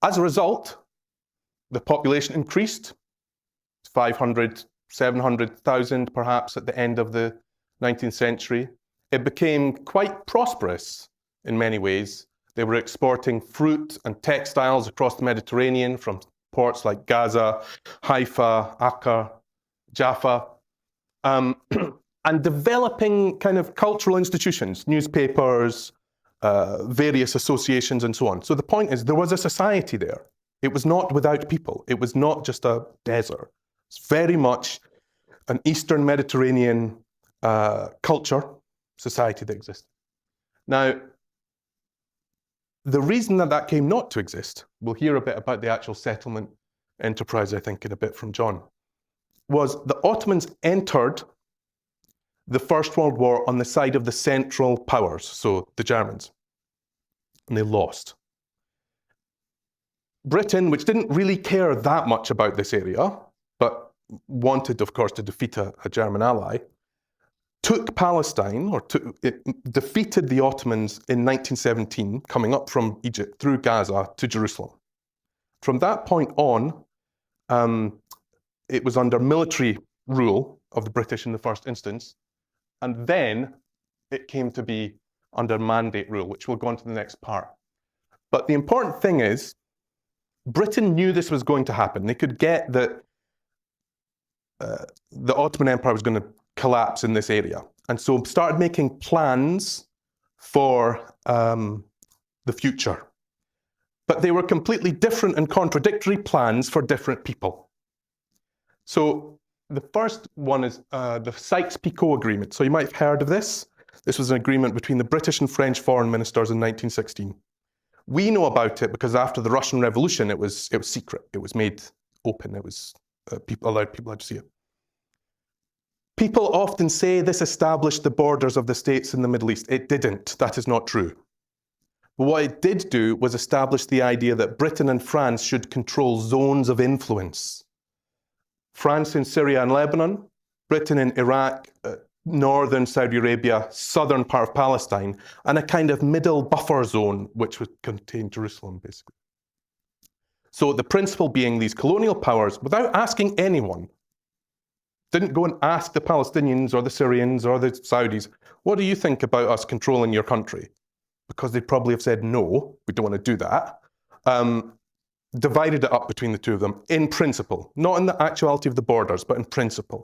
As a result, the population increased, 500, 700,000 perhaps at the end of the 19th century. It became quite prosperous in many ways. They were exporting fruit and textiles across the Mediterranean from ports like Gaza, Haifa, Acre, Jaffa, and developing kind of cultural institutions, newspapers, various associations and so on. So the point is, there was a society there. It was not without people. It was not just a desert. It's very much an Eastern Mediterranean culture, society that existed. Now, the reason that that came not to exist, we'll hear a bit about the actual settlement enterprise, I think, in a bit from John, was the Ottomans entered the First World War on the side of the Central Powers, so the Germans, and they lost. Britain, which didn't really care that much about this area, but wanted, of course, to defeat a German ally, took Palestine, or defeated the Ottomans in 1917, coming up from Egypt through Gaza to Jerusalem. From that point on, it was under military rule of the British in the first instance, and then it came to be under mandate rule, which we'll go on to the next part. But the important thing is, Britain knew this was going to happen. They could get that the Ottoman Empire was going to collapse in this area, and so started making plans for the future. But they were completely different and contradictory plans for different people. So the first one is the Sykes-Picot Agreement. So you might have heard of this. This was an agreement between the British and French foreign ministers in 1916. We know about it because after the Russian Revolution, it was secret. It was made open. It was allowed people to see it. People often say this established the borders of the states in the Middle East. It didn't. That is not true. But what it did do was establish the idea that Britain and France should control zones of influence. France in Syria and Lebanon, Britain in Iraq, northern Saudi Arabia, southern part of Palestine, and a kind of middle buffer zone which would contain Jerusalem, basically. So the principle being these colonial powers, without asking anyone, didn't go and ask the Palestinians or the Syrians or the Saudis, what do you think about us controlling your country? Because they'd probably have said, no, we don't want to do that. Divided it up between the two of them in principle, not in the actuality of the borders, but in principle.